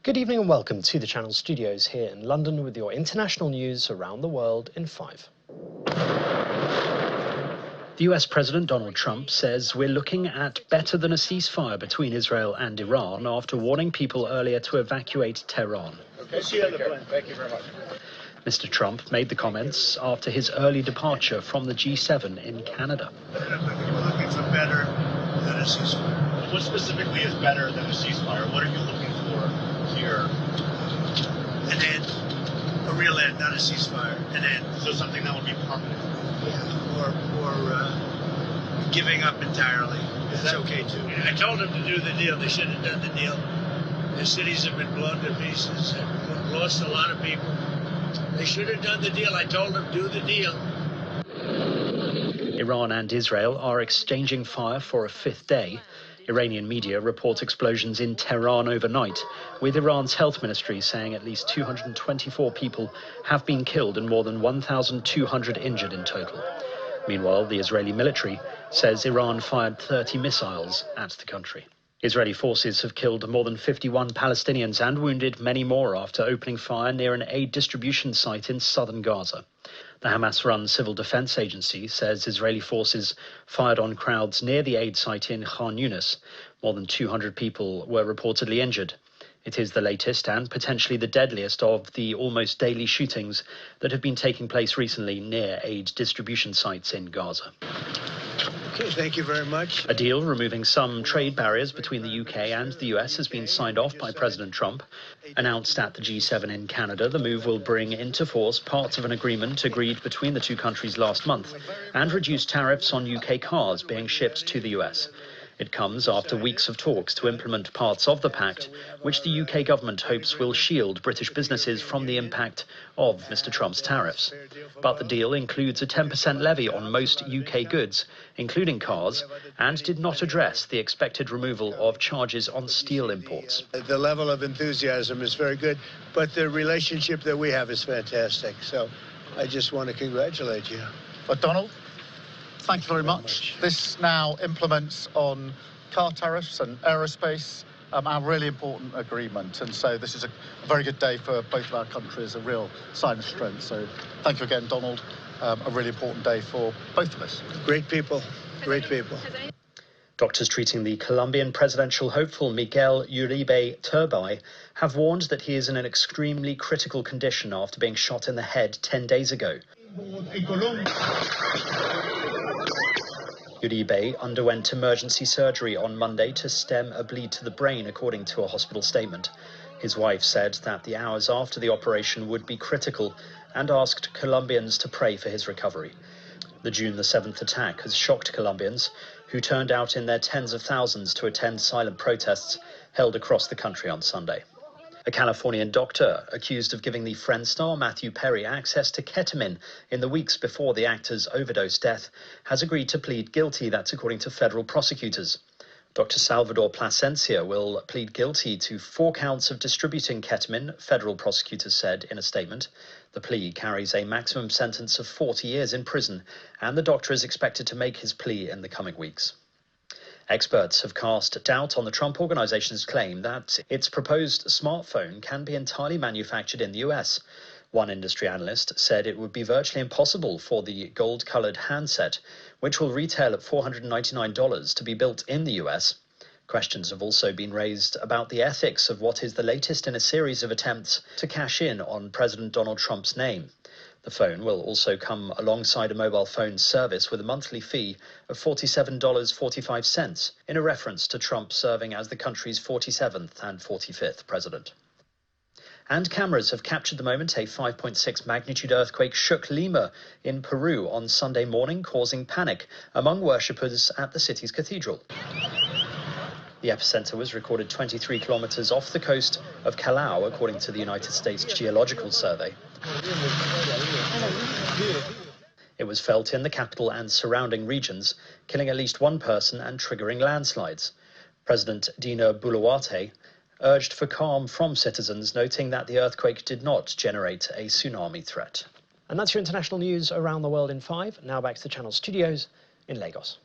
Good evening and welcome to the Channel Studios here in London with your international news around the world in 5. The US President Donald Trump says we're looking at better than a ceasefire between Israel and Iran after warning people earlier to evacuate Tehran. Okay, see you on the plane. Thank you very much. Mr. Trump made the comments after his early departure from the G7 in Canada. We're looking for better than a ceasefire. What specifically is better than a ceasefire? What are you looking for here? An end. A real end, not a ceasefire. An end. So something that would be permanent. Yeah. Or giving up entirely. That's okay too. I told them to do the deal. They should have done the deal. Their cities have been blown to pieces. We've lost a lot of people. They should have done the deal. I told them, do the deal. Iran and Israel are exchanging fire for a fifth day. Iranian media report explosions in Tehran overnight, with Iran's health ministry saying at least 224 people have been killed and more than 1,200 injured in total. Meanwhile, the Israeli military says Iran fired 30 missiles at the country. Israeli forces have killed more than 51 Palestinians and wounded many more after opening fire near an aid distribution site in southern Gaza. The Hamas-run civil defense agency says Israeli forces fired on crowds near the aid site in Khan Yunis. More than 200 people were reportedly injured. It is the latest and potentially the deadliest of the almost daily shootings that have been taking place recently near aid distribution sites in Gaza. Okay, thank you very much. A deal removing some trade barriers between the UK and the US has been signed off by President Trump. Announced at the G7 in Canada, the move will bring into force parts of an agreement agreed between the two countries last month and reduce tariffs on UK cars being shipped to the US. It comes after weeks of talks to implement parts of the pact, which the UK government hopes will shield British businesses from the impact of Mr. Trump's tariffs. But the deal includes a 10% levy on most UK goods, including cars, and did not address the expected removal of charges on steel imports. The level of enthusiasm is very good, but the relationship that we have is fantastic. So I just want to congratulate you. But Donald, thank you very much. This now implements on car tariffs and aerospace, our really important agreement. And so this is a very good day for both of our countries, a real sign of strength. So thank you again, Donald. A really important day for both of us. Great people, great people. Doctors treating the Colombian presidential hopeful Miguel Uribe Turbay have warned that he is in an extremely critical condition after being shot in the head 10 days ago. Uribe underwent emergency surgery on Monday to stem a bleed to the brain, according to a hospital statement. His wife said that the hours after the operation would be critical and asked Colombians to pray for his recovery. The June the 7th attack has shocked Colombians, who turned out in their tens of thousands to attend silent protests held across the country on Sunday. A Californian doctor accused of giving the Friends star Matthew Perry access to ketamine in the weeks before the actor's overdose death has agreed to plead guilty. That's according to federal prosecutors. Dr. Salvador Plasencia will plead guilty to 4 counts of distributing ketamine, federal prosecutors said in a statement. The plea carries a maximum sentence of 40 years in prison, and the doctor is expected to make his plea in the coming weeks. Experts have cast doubt on the Trump Organization's claim that its proposed smartphone can be entirely manufactured in the US. One industry analyst said it would be virtually impossible for the gold-colored handset, which will retail at $499, to be built in the US. Questions have also been raised about the ethics of what is the latest in a series of attempts to cash in on President Donald Trump's name. The phone will also come alongside a mobile phone service with a monthly fee of $47.45, in a reference to Trump serving as the country's 47th and 45th president. And cameras have captured the moment a 5.6 magnitude earthquake shook Lima in Peru on Sunday morning, causing panic among worshippers at the city's cathedral. The epicenter was recorded 23 kilometers off the coast of Callao, according to the United States Geological Survey. It was felt in the capital and surrounding regions, killing at least one person and triggering landslides. President Dina Boluarte urged for calm from citizens, noting that the earthquake did not generate a tsunami threat. And that's your international news around the world in 5. Now back to the Channel Studios in Lagos.